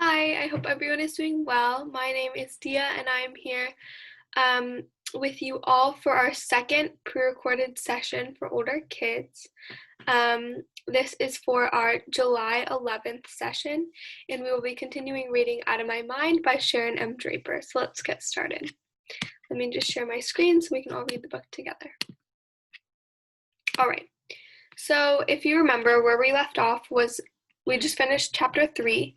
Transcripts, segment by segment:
Hi, I hope everyone is doing well. My name is Dia, and I am here um, with you all for our second pre-recorded session for older kids. This is for our July 11th session, and we will be continuing reading Out of My Mind by Sharon M. Draper. So let's get started. Let me just share my screen so we can all read the book together. All right. So if you remember, where we left off was we just finished chapter 3.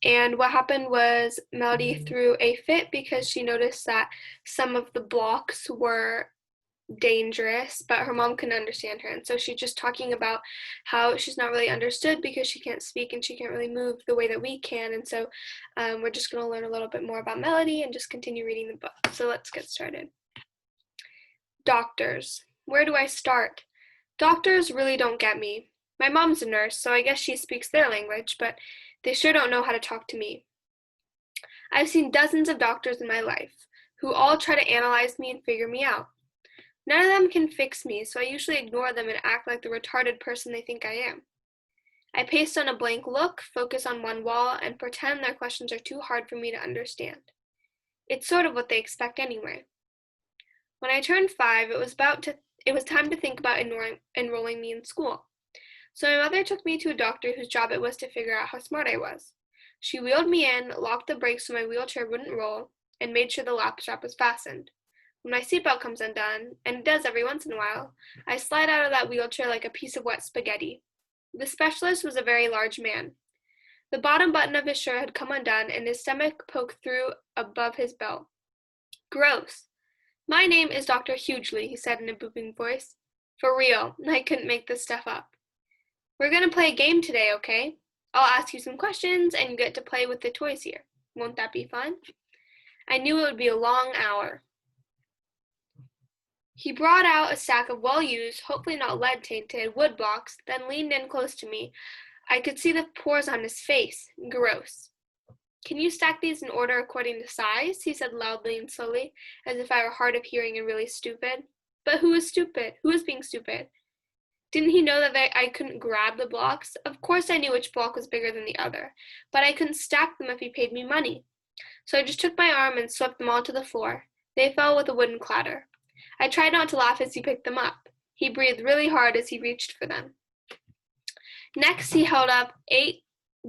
And what happened was Melody threw a fit because she noticed that some of the blocks were dangerous, but her mom couldn't understand her. And so she's just talking about how she's not really understood because she can't speak and she can't really move the way that we can. And so we're just going to learn a little bit more about Melody and just continue reading the book. So let's get started. Doctors. Where do I start? Doctors really don't get me. My mom's a nurse, so I guess she speaks their language, but they sure don't know how to talk to me. I've seen dozens of doctors in my life, who all try to analyze me and figure me out. None of them can fix me, so I usually ignore them and act like the retarded person they think I am. I paste on a blank look, focus on one wall, and pretend their questions are too hard for me to understand. It's sort of what they expect anyway. When I turned 5, it was time to think about enrolling me in school. So my mother took me to a doctor whose job it was to figure out how smart I was. She wheeled me in, locked the brakes so my wheelchair wouldn't roll, and made sure the lap strap was fastened. When my seatbelt comes undone, and it does every once in a while, I slide out of that wheelchair like a piece of wet spaghetti. The specialist was a very large man. The bottom button of his shirt had come undone, and his stomach poked through above his belt. Gross. My name is Dr. Hughley, he said in a booming voice. For real, I couldn't make this stuff up. We're going to play a game today, okay? I'll ask you some questions, and you get to play with the toys here. Won't that be fun? I knew it would be a long hour. He brought out a stack of well-used, hopefully not lead-tainted, wood blocks, then leaned in close to me. I could see the pores on his face. Gross. Can you stack these in order according to size? He said loudly and slowly, as if I were hard of hearing and really stupid. But who is stupid? Who is being stupid? Didn't he know that I couldn't grab the blocks? Of course I knew which block was bigger than the other, but I couldn't stack them if he paid me money. So I just took my arm and swept them all to the floor. They fell with a wooden clatter. I tried not to laugh as he picked them up. He breathed really hard as he reached for them. Next, he held up 8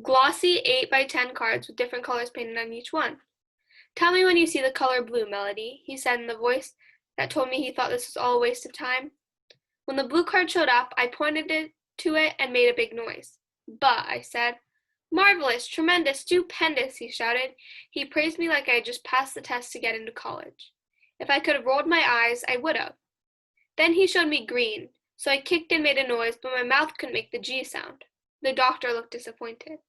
glossy 8x10 cards with different colors painted on each one. Tell me when you see the color blue, Melody, he said in the voice that told me he thought this was all a waste of time. When the blue card showed up, I pointed to it and made a big noise. But, I said. Marvelous, tremendous, stupendous, he shouted. He praised me like I had just passed the test to get into college. If I could have rolled my eyes, I would have. Then he showed me green, so I kicked and made a noise, but my mouth couldn't make the G sound. The doctor looked disappointed.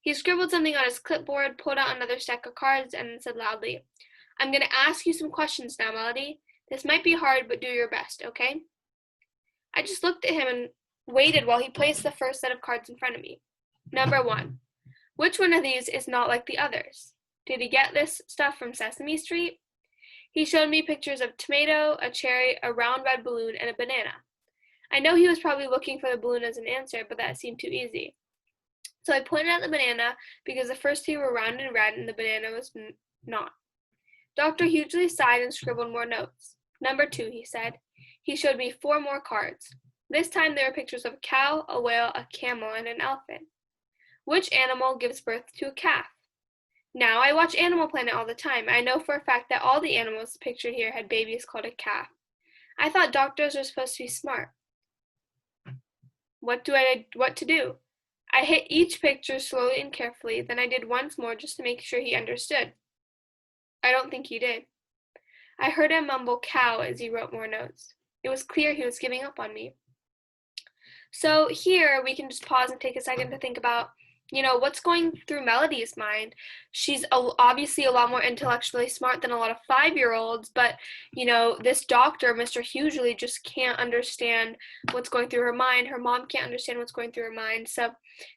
He scribbled something on his clipboard, pulled out another stack of cards, and said loudly, I'm going to ask you some questions now, Melody. This might be hard, but do your best, okay? I just looked at him and waited while he placed the first set of cards in front of me. Number 1. Which one of these is not like the others? Did he get this stuff from Sesame Street? He showed me pictures of a tomato, a cherry, a round red balloon, and a banana. I know he was probably looking for the balloon as an answer, but that seemed too easy. So I pointed at the banana because the first two were round and red and the banana was not. Dr. Hughley sighed and scribbled more notes. Number 2, he said. He showed me 4 more cards. This time there were pictures of a cow, a whale, a camel, and an elephant. Which animal gives birth to a calf? Now, I watch Animal Planet all the time. I know for a fact that all the animals pictured here had babies called a calf. I thought doctors were supposed to be smart. What to do? I hit each picture slowly and carefully, then I did once more just to make sure he understood. I don't think he did. I heard him mumble cow as he wrote more notes. It was clear he was giving up on me. So here we can just pause and take a second to think about, what's going through Melody's mind. She's obviously a lot more intellectually smart than a lot of 5-year-olds, but, this doctor, Mr. Hughley, just can't understand what's going through her mind. Her mom can't understand what's going through her mind. So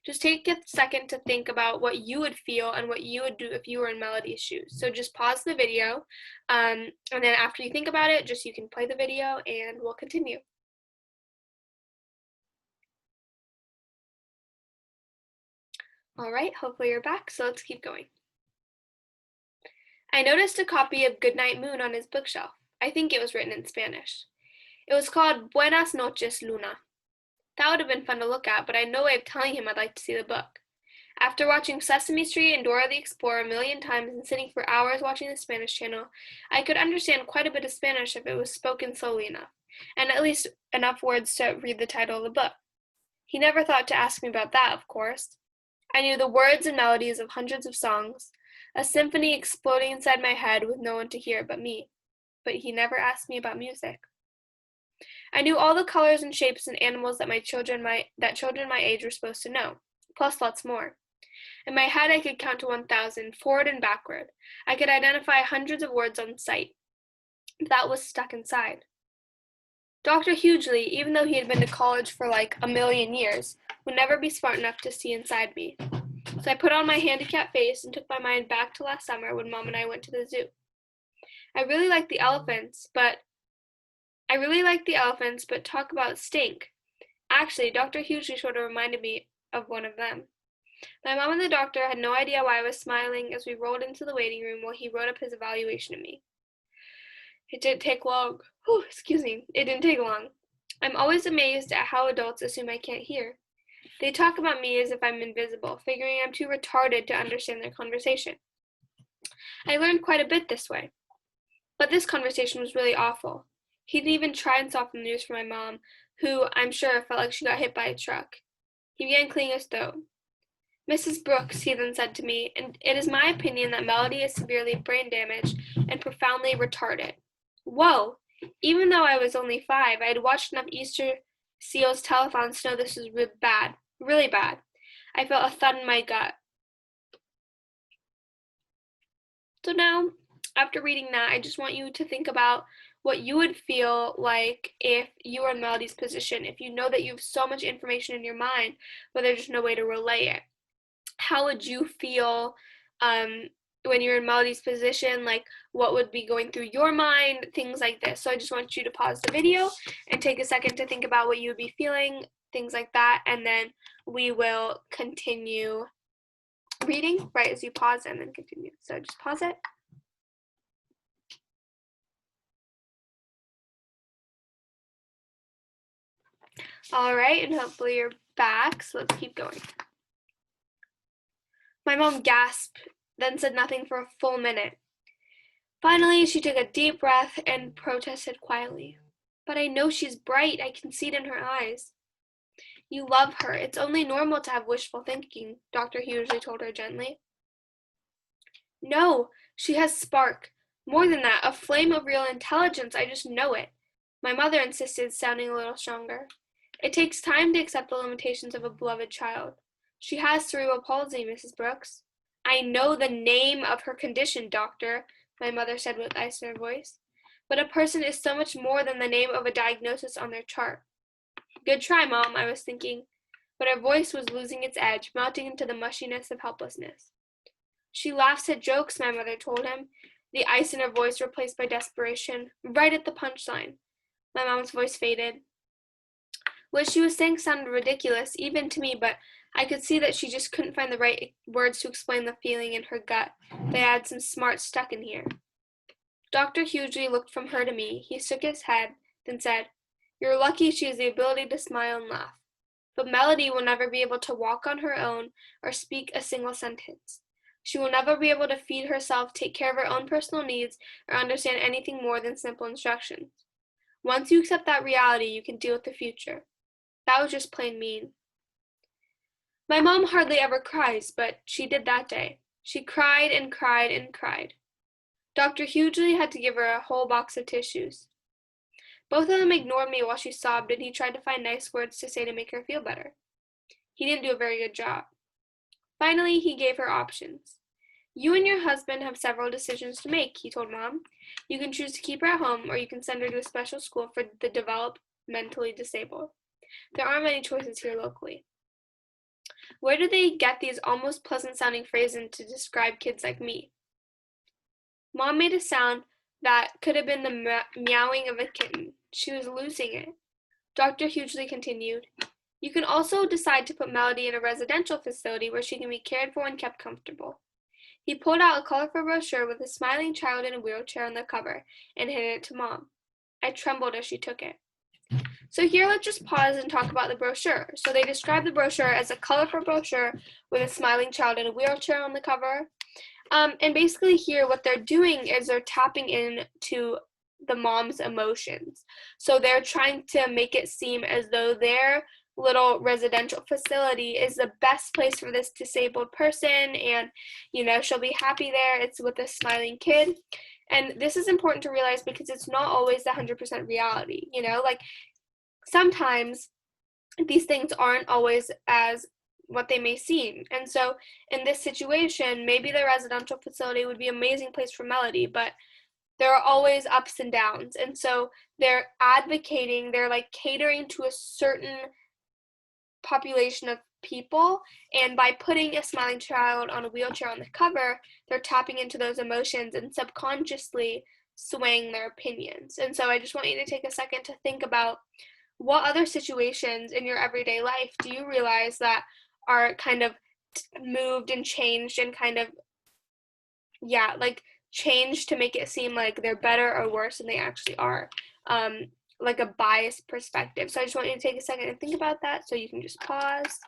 just take a second to think about what you would feel and what you would do if you were in Melody's shoes. So just pause the video, and then after you think about it, you can play the video and we'll continue. All right, hopefully you're back, so let's keep going. I noticed a copy of Goodnight Moon on his bookshelf. I think it was written in Spanish. It was called Buenas noches, Luna. That would have been fun to look at, but I had no way of telling him I'd like to see the book. After watching Sesame Street and Dora the Explorer a million times and sitting for hours watching the Spanish channel, I could understand quite a bit of Spanish if it was spoken slowly enough, and at least enough words to read the title of the book. He never thought to ask me about that, of course. I knew the words and melodies of hundreds of songs, a symphony exploding inside my head with no one to hear but me. But he never asked me about music. I knew all the colors and shapes and animals that children my age were supposed to know, plus lots more. In my head, I could count to 1,000, forward and backward. I could identify hundreds of words on sight. That was stuck inside. Dr. Hughley, even though he had been to college for like a million years, would never be smart enough to see inside me. So I put on my handicapped face and took my mind back to last summer when Mom and I went to the zoo. I really liked the elephants, but talk about stink. Actually, Dr. Hughley sort of reminded me of one of them. My mom and the doctor had no idea why I was smiling as we rolled into the waiting room while he wrote up his evaluation of me. It didn't take long. It didn't take long. I'm always amazed at how adults assume I can't hear. They talk about me as if I'm invisible, figuring I'm too retarded to understand their conversation. I learned quite a bit this way. But this conversation was really awful. He didn't even try and soften the news for my mom, who, I'm sure, felt like she got hit by a truck. He began clearing his throat. Mrs. Brooks, he then said to me, and it is my opinion that Melody is severely brain damaged and profoundly retarded. Whoa! Even though I was only 5, I had watched enough Easter Seals telethons to know this was really bad. Really bad. I felt a thud in my gut. So now, after reading that, I just want you to think about what you would feel like if you were in Melody's position, if you know that you have so much information in your mind, but there's just no way to relay it. How would you feel when you're in Melody's position? Like, what would be going through your mind? Things like this. So I just want you to pause the video and take a second to think about what you would be feeling, things like that, and then we will continue reading right as you pause and then continue. So just pause it. All right, and hopefully you're back, so let's keep going. My mom gasped, then said nothing for a full minute. Finally, she took a deep breath and protested quietly. But I know she's bright. I can see it in her eyes. You love her. It's only normal to have wishful thinking, Dr. Hughley told her gently. No, she has spark. More than that, a flame of real intelligence. I just know it. My mother insisted, sounding a little stronger. It takes time to accept the limitations of a beloved child. She has cerebral palsy, Mrs. Brooks. I know the name of her condition, doctor, my mother said with ice in her voice. But a person is so much more than the name of a diagnosis on their chart. Good try, Mom, I was thinking, but her voice was losing its edge, melting into the mushiness of helplessness. She laughs at jokes, my mother told him, the ice in her voice replaced by desperation, right at the punchline. My mom's voice faded. What she was saying sounded ridiculous, even to me, but I could see that she just couldn't find the right words to explain the feeling in her gut. They had some smart stuck in here. Dr. Hughley looked from her to me. He shook his head, then said, You're lucky she has the ability to smile and laugh. But Melody will never be able to walk on her own or speak a single sentence. She will never be able to feed herself, take care of her own personal needs, or understand anything more than simple instructions. Once you accept that reality, you can deal with the future. That was just plain mean. My mom hardly ever cries, but she did that day. She cried and cried and cried. Dr. Hughley had to give her a whole box of tissues. Both of them ignored me while she sobbed, and he tried to find nice words to say to make her feel better. He didn't do a very good job. Finally, he gave her options. You and your husband have several decisions to make, he told Mom. You can choose to keep her at home, or you can send her to a special school for the developmentally disabled. There aren't many choices here locally. Where do they get these almost pleasant-sounding phrases to describe kids like me? Mom made a sound that could have been the meowing of a kitten. She was losing it. Dr. Hughley continued, You can also decide to put Melody in a residential facility where she can be cared for and kept comfortable. He pulled out a colorful brochure with a smiling child in a wheelchair on the cover and handed it to Mom. I trembled as she took it. So here let's just pause and talk about the brochure. So they describe the brochure as a colorful brochure with a smiling child in a wheelchair on the cover. And basically here what they're doing is they're tapping into the mom's emotions. So they're trying to make it seem as though their little residential facility is the best place for this disabled person, and she'll be happy there. It's with a smiling kid. And this is important to realize because it's not always the 100% reality, like sometimes these things aren't always as what they may seem. And so in this situation, maybe the residential facility would be an amazing place for Melody, but there are always ups and downs. And so they're advocating, they're like catering to a certain population of people, and by putting a smiling child on a wheelchair on the cover, they're tapping into those emotions and subconsciously swaying their opinions. And so I just want you to take a second to think about what other situations in your everyday life do you realize that are kind of moved and changed and kind of, changed to make it seem like they're better or worse than they actually are, like a biased perspective. So I just want you to take a second and think about that, so you can just pause.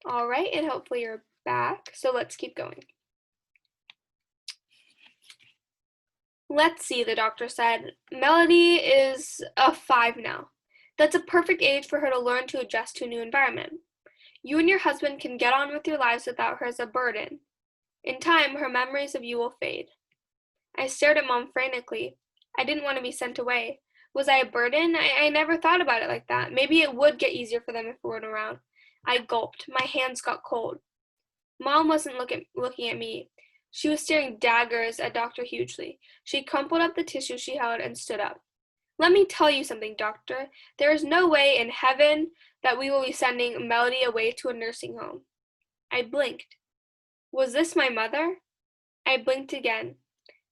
All right, and hopefully you're back. So let's keep going. Let's see, the doctor said. Melody is a 5 now. That's a perfect age for her to learn to adjust to a new environment. You and your husband can get on with your lives without her as a burden. In time, her memories of you will fade. I stared at Mom frantically. I didn't want to be sent away. Was I a burden? I never thought about it like that. Maybe it would get easier for them if we weren't around. I gulped. My hands got cold. Mom wasn't looking at me. She was staring daggers at Dr. Hughley. She crumpled up the tissue she held and stood up. Let me tell you something, Doctor. There is no way in heaven that we will be sending Melody away to a nursing home. I blinked. Was this my mother? I blinked again.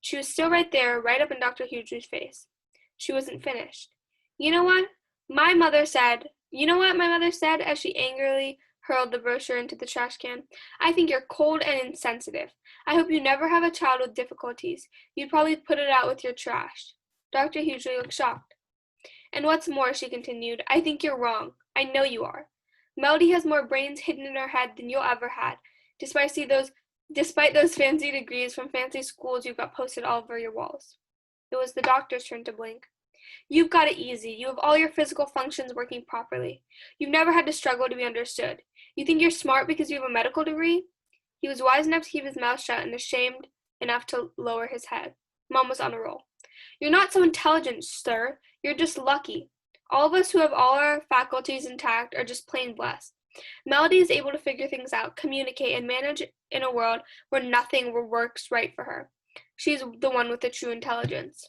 She was still right there, right up in Dr. Hughley's face. She wasn't finished. You know what my mother said as she angrily hurled the brochure into the trash can? I think you're cold and insensitive. I hope you never have a child with difficulties. You'd probably put it out with your trash. Dr. Hughley looked shocked. And what's more, she continued, I think you're wrong. I know you are. Melody has more brains hidden in her head than you'll ever had, despite those fancy degrees from fancy schools you've got posted all over your walls. It was the doctor's turn to blink. You've got it easy. You have all your physical functions working properly. You've never had to struggle to be understood. You think you're smart because you have a medical degree? He was wise enough to keep his mouth shut and ashamed enough to lower his head. Mom was on a roll. You're not so intelligent, sir. You're just lucky. All of us who have all our faculties intact are just plain blessed. Melody is able to figure things out, communicate, and manage in a world where nothing works right for her. She's the one with the true intelligence.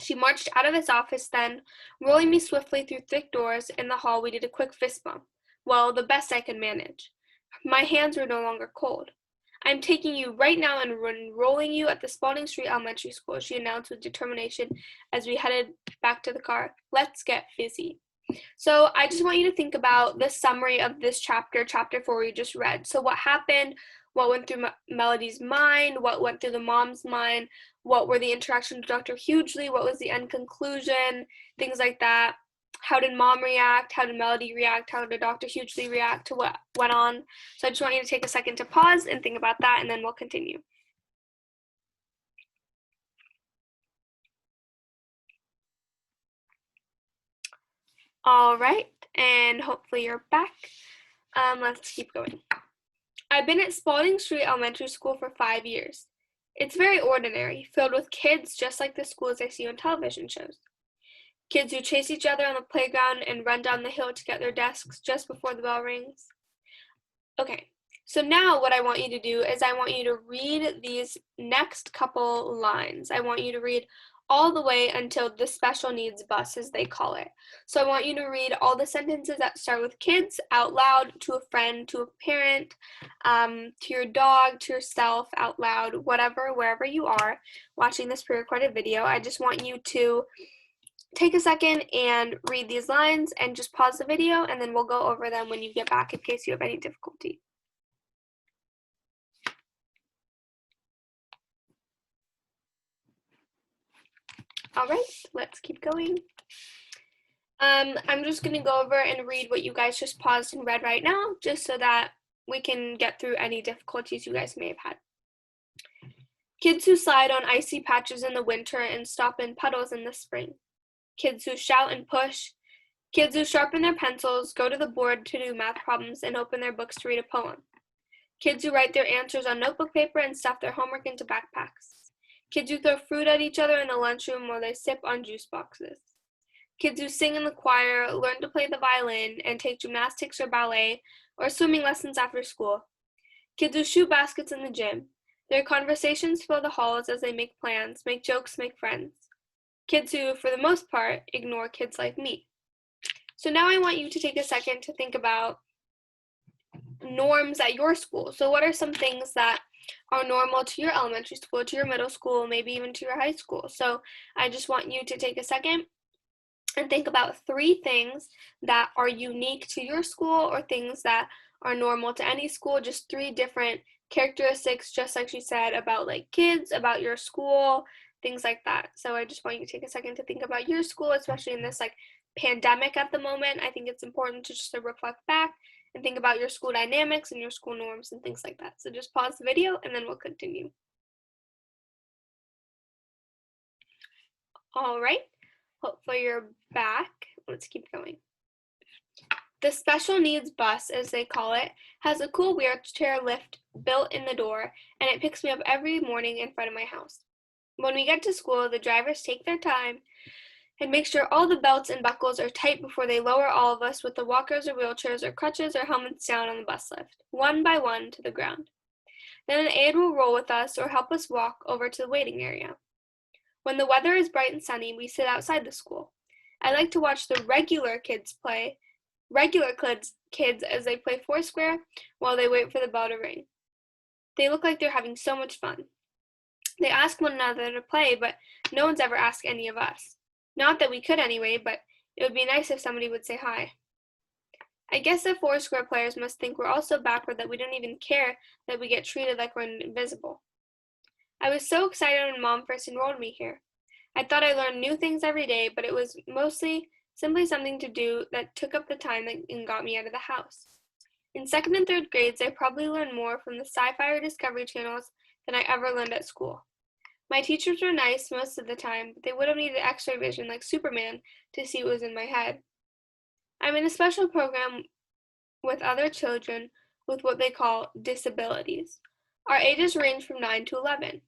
She marched out of his office then, rolling me swiftly through thick doors. In the hall, we did a quick fist bump. Well, the best I could manage. My hands were no longer cold. I'm taking you right now and enrolling you at the Spalding Street Elementary School, she announced with determination as we headed back to the car. Let's get busy. So I just want you to think about the summary of this chapter 4 we just read. So what happened, what went through Melody's mind, what went through the mom's mind, what were the interactions with Dr. Hughley, what was the end conclusion, things like that. How did Mom react? How did Melody react? How did Dr. Hughley react to what went on? So I just want you to take a second to pause and think about that, and then we'll continue. All right, and hopefully you're back. Let's keep going. I've been at Spalding Street Elementary School for 5 years. It's very ordinary, filled with kids just like the schools I see on television shows. Kids who chase each other on the playground and run down the hill to get their desks just before the bell rings. Okay, so now what I want you to do is I want you to read these next couple lines. I want you to read all the way until the special needs bus, as they call it. So I want you to read all the sentences that start with kids out loud to a friend, to a parent, to your dog, to yourself, out loud, whatever, wherever you are watching this pre-recorded video. I just want you to take a second and read these lines and just pause the video, and then we'll go over them when you get back in case you have any difficulty. All right, let's keep going. I'm just going to go over and read what you guys just paused and read right now, just so that we can get through any difficulties you guys may have had. Kids who slide on icy patches in the winter and stop in puddles in the spring. Kids who shout and push. Kids who sharpen their pencils, go to the board to do math problems, and open their books to read a poem. Kids who write their answers on notebook paper and stuff their homework into backpacks. Kids who throw fruit at each other in the lunchroom while they sip on juice boxes. Kids who sing in the choir, learn to play the violin, and take gymnastics or ballet or swimming lessons after school. Kids who shoot baskets in the gym. Their conversations fill the halls as they make plans, make jokes, make friends. Kids who, for the most part, ignore kids like me. So now I want you to take a second to think about norms at your school. So what are some things that are normal to your elementary school, to your middle school, maybe even to your high school? So I just want you to take a second and think about 3 things that are unique to your school or things that are normal to any school, just 3 different characteristics, just like she said, about like kids, about your school, things like that. So I just want you to take a second to think about your school, especially in this like pandemic at the moment. I think it's important to just reflect back and think about your school dynamics and your school norms and things like that. So just pause the video and then we'll continue. All right. Hopefully you're back. Let's keep going. The special needs bus, as they call it, has a cool wheelchair lift built in the door, and it picks me up every morning in front of my house. When we get to school, the drivers take their time and make sure all the belts and buckles are tight before they lower all of us with the walkers or wheelchairs or crutches or helmets down on the bus lift, one by one to the ground. Then an aide will roll with us or help us walk over to the waiting area. When the weather is bright and sunny, we sit outside the school. I like to watch the regular kids as they play Foursquare while they wait for the bell to ring. They look like they're having so much fun. They ask one another to play, but no one's ever asked any of us. Not that we could anyway, but it would be nice if somebody would say hi. I guess the Foursquare players must think we're all so backward that we don't even care that we get treated like we're invisible. I was so excited when Mom first enrolled me here. I thought I learned new things every day, but it was mostly simply something to do that took up the time and got me out of the house. In 2nd and 3rd grades, I probably learned more from the sci-fi or Discovery channels than I ever learned at school. My teachers were nice most of the time, but they would have needed X-ray vision like Superman to see what was in my head. I'm in a special program with other children with what they call disabilities. Our ages range from 9 to 11.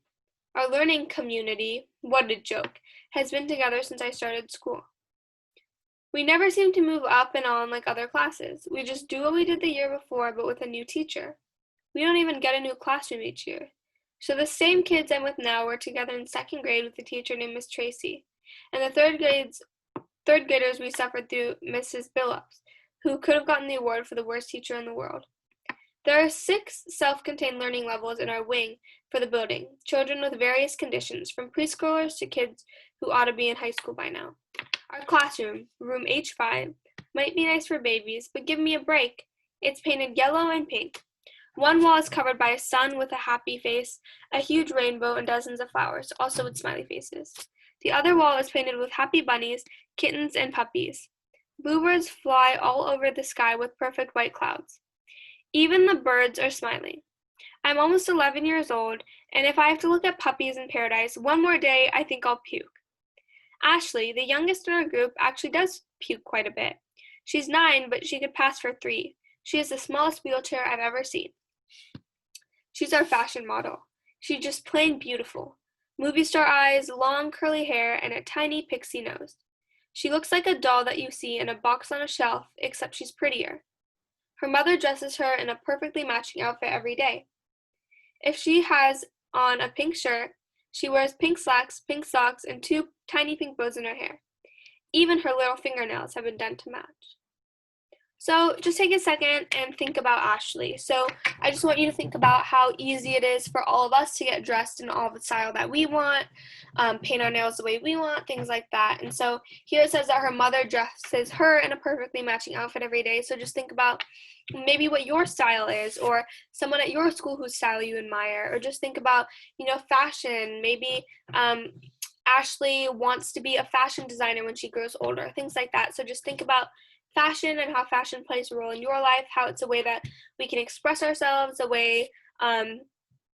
Our learning community, what a joke, has been together since I started school. We never seem to move up and on like other classes. We just do what we did the year before, but with a new teacher. We don't even get a new classroom each year. So the same kids I'm with now were together in 2nd grade with a teacher named Miss Tracy. And the third graders we suffered through Mrs. Billups, who could have gotten the award for the worst teacher in the world. There are 6 self-contained learning levels in our wing for the building, children with various conditions, from preschoolers to kids who ought to be in high school by now. Our classroom, room H5, might be nice for babies, but give me a break. It's painted yellow and pink. One wall is covered by a sun with a happy face, a huge rainbow, and dozens of flowers, also with smiley faces. The other wall is painted with happy bunnies, kittens, and puppies. Bluebirds fly all over the sky with perfect white clouds. Even the birds are smiling. I'm almost 11 years old, and if I have to look at puppies in paradise one more day, I think I'll puke. Ashley, the youngest in our group, actually does puke quite a bit. She's 9, but she could pass for 3. She has the smallest wheelchair I've ever seen. She's our fashion model. She's just plain beautiful. Movie star eyes, long curly hair, and a tiny pixie nose. She looks like a doll that you see in a box on a shelf, except she's prettier. Her mother dresses her in a perfectly matching outfit every day. If she has on a pink shirt, She wears pink slacks, pink socks, and 2 tiny pink bows in her hair. Even her little fingernails have been done to match. So just take a second and think about Ashley. So I just want you to think about how easy it is for all of us to get dressed in all the style that we want, paint our nails the way we want, things like that. And so here it says that her mother dresses her in a perfectly matching outfit every day. So just think about maybe what your style is, or someone at your school whose style you admire, or just think about, fashion. Maybe Ashley wants to be a fashion designer when she grows older, things like that. So just think about fashion and how fashion plays a role in your life, how it's a way that we can express ourselves, a way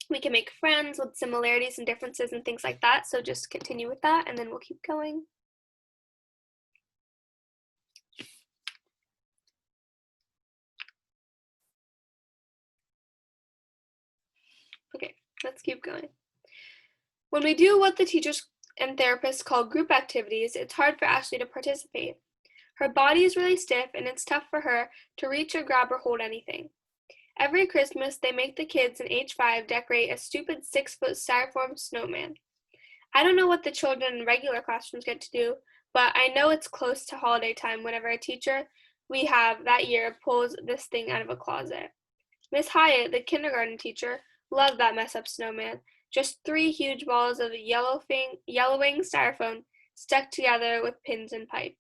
we can make friends with similarities and differences and things like that. So just continue with that, and then we'll keep going. Okay, let's keep going. When we do what the teachers and therapists call group activities, it's hard for Ashley to participate. Her body is really stiff, and it's tough for her to reach or grab or hold anything. Every Christmas, they make the kids in age 5 decorate a stupid 6-foot styrofoam snowman. I don't know what the children in regular classrooms get to do, but I know it's close to holiday time whenever a teacher we have that year pulls this thing out of a closet. Miss Hyatt, the kindergarten teacher, loved that mess-up snowman. Just 3 huge balls of yellowing styrofoam stuck together with pins and pipes.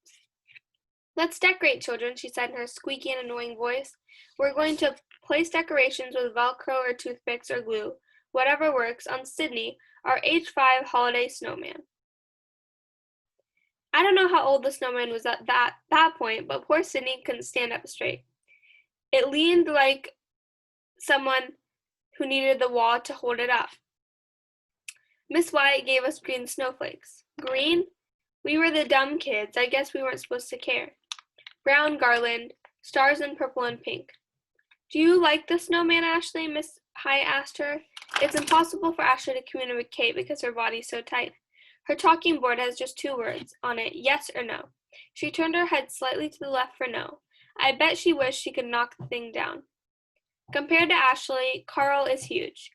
Let's decorate, children, she said in her squeaky and annoying voice. We're going to place decorations with Velcro or toothpicks or glue, whatever works, on Sydney, our age 5 holiday snowman. I don't know how old the snowman was at that point, but poor Sydney couldn't stand up straight. It leaned like someone who needed the wall to hold it up. Miss Wyatt gave us green snowflakes. Green? We were the dumb kids. I guess we weren't supposed to care. Brown garland, stars in purple and pink. Do you like the snowman, Ashley? Miss Hyatt asked her. It's impossible for Ashley to communicate because her body's so tight. Her talking board has just 2 words on it, yes or no. She turned her head slightly to the left for no. I bet she wished she could knock the thing down. Compared to Ashley, Carl is huge.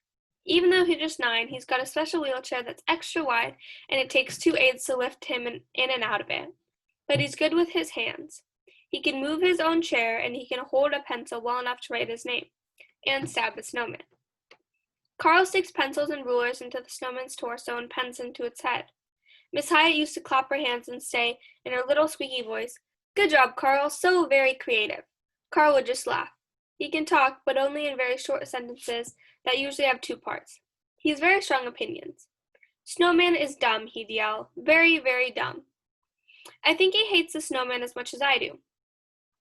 Even though he's just 9, he's got a special wheelchair that's extra wide, and it takes 2 aides to lift him in and out of it. But he's good with his hands. He can move his own chair, and he can hold a pencil well enough to write his name, and stab a snowman. Carl sticks pencils and rulers into the snowman's torso and pens into its head. Miss Hyatt used to clap her hands and say, in her little squeaky voice, "Good job, Carl, so very creative." Carl would just laugh. He can talk, but only in very short sentences that usually have 2 parts. He has very strong opinions. "Snowman is dumb," he'd yell. "Very, very dumb." I think he hates the snowman as much as I do.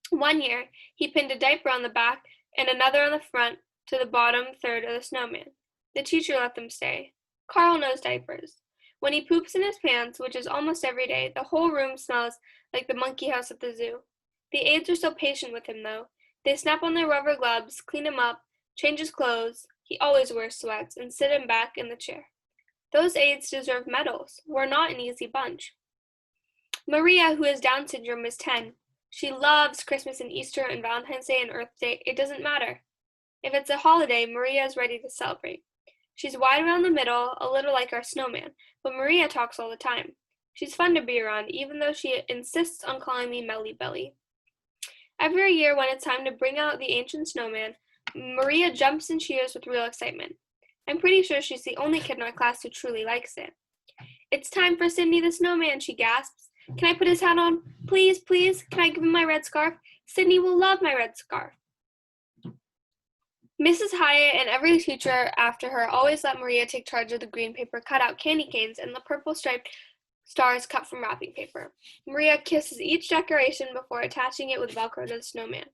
One year, he pinned a diaper on the back and another on the front to the bottom third of the snowman. The teacher let them stay. Carl knows diapers. When he poops in his pants, which is almost every day, the whole room smells like the monkey house at the zoo. The aides are so patient with him, though. They snap on their rubber gloves, clean him up, change his clothes, he always wears sweats, and sit him back in the chair. Those aides deserve medals. We're not an easy bunch. Maria, who has Down syndrome, is 10. She loves Christmas and Easter and Valentine's Day and Earth Day. It doesn't matter. If it's a holiday, Maria is ready to celebrate. She's wide around the middle, a little like our snowman, but Maria talks all the time. She's fun to be around, even though she insists on calling me Melly Belly. Every year when it's time to bring out the ancient snowman, Maria jumps and cheers with real excitement. I'm pretty sure she's the only kid in our class who truly likes it. "It's time for Sydney the snowman," she gasps. "Can I put his hat on? Please, please, can I give him my red scarf? Sydney will love my red scarf." Mrs. Hyatt and every teacher after her always let Maria take charge of the green paper cutout candy canes and the purple striped stars cut from wrapping paper. Maria kisses each decoration before attaching it with Velcro to the snowman.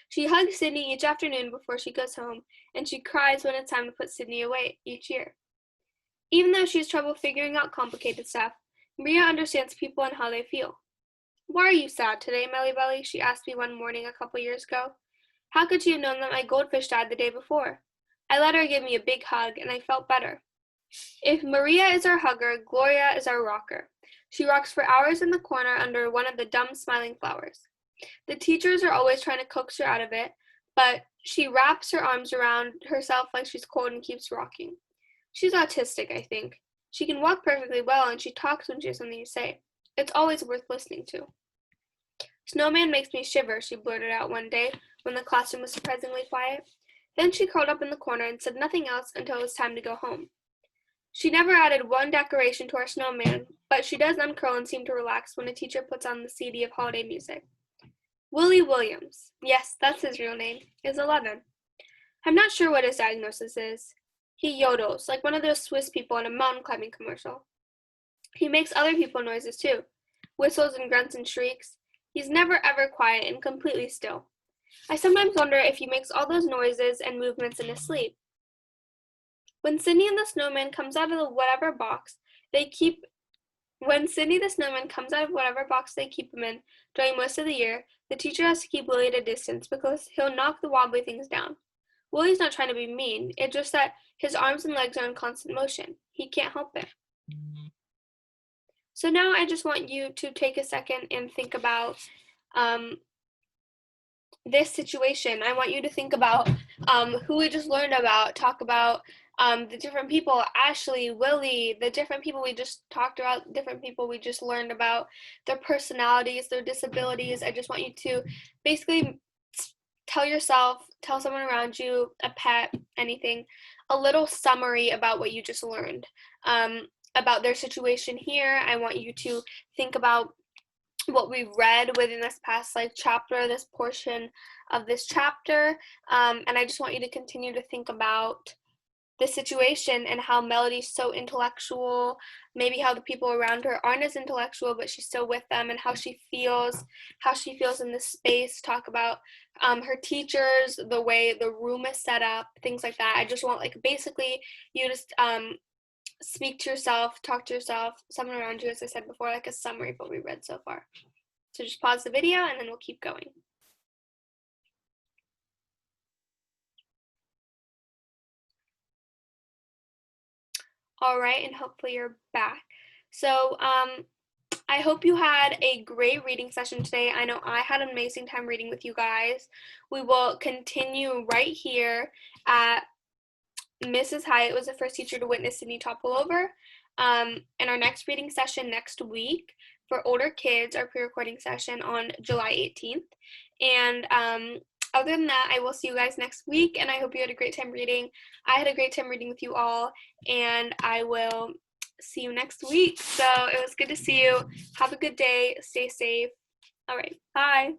She hugs Sydney each afternoon before she goes home, and she cries when it's time to put Sydney away each year. Even though she has trouble figuring out complicated stuff, Maria understands people and how they feel. "Why are you sad today, Melly Belly?" she asked me one morning a couple years ago. How could she have known that my goldfish died the day before? I let her give me a big hug, and I felt better. If Maria is our hugger, Gloria is our rocker. She rocks for hours in the corner under one of the dumb smiling flowers. The teachers are always trying to coax her out of it, but she wraps her arms around herself like she's cold and keeps rocking. She's autistic, I think. She can walk perfectly well and she talks when she has something to say. It's always worth listening to. Snowman makes me shiver, she blurted out one day when the classroom was surprisingly quiet. Then she curled up in the corner and said nothing else until it was time to go home. She never added one decoration to our snowman, but she does uncurl and seem to relax when a teacher puts on the CD of holiday music. Willie Williams, yes, that's his real name, is 11. I'm not sure what his diagnosis is. He yodels, like one of those Swiss people in a mountain climbing commercial. He makes other people noises too, whistles and grunts and shrieks. He's never ever quiet and completely still. I sometimes wonder if he makes all those noises and movements in his sleep. When Sydney and the Snowman comes out of whatever box they keep him in during most of the year, the teacher has to keep Willie at a distance because he'll knock the wobbly things down. Willie's not trying to be mean, it's just that his arms and legs are in constant motion. He can't help it. So now I just want you to take a second and think about this situation. I want you to think about who we just learned about, talk about the different people, Ashley, Willie, the different people we just talked about, different people we just learned about, their personalities, their disabilities. I just want you to basically tell yourself, tell someone around you, a pet, anything, a little summary about what you just learned, about their situation here. I want you to think about what we read within this past chapter, this portion of this chapter, and I just want you to continue to think about the situation and how Melody's so intellectual, maybe how the people around her aren't as intellectual, but she's still with them, and how she feels in this space. Talk about her teachers, the way the room is set up, things like that. I just want basically you just speak to yourself, talk to yourself, someone around you, as I said before, like a summary of what we read so far. So just pause the video and then we'll keep going. All right, and hopefully you're back. So I hope you had a great reading session today. I know I had an amazing time reading with you guys. We will continue right here at Mrs. Hyatt was the first teacher to witness Sydney topple over. And our next reading session next week for older kids, our pre-recording session on July 18th. And other than that, I will see you guys next week, and I hope you had a great time reading. I had a great time reading with you all, and I will see you next week. So it was good to see you. Have a good day. Stay safe. All right. Bye.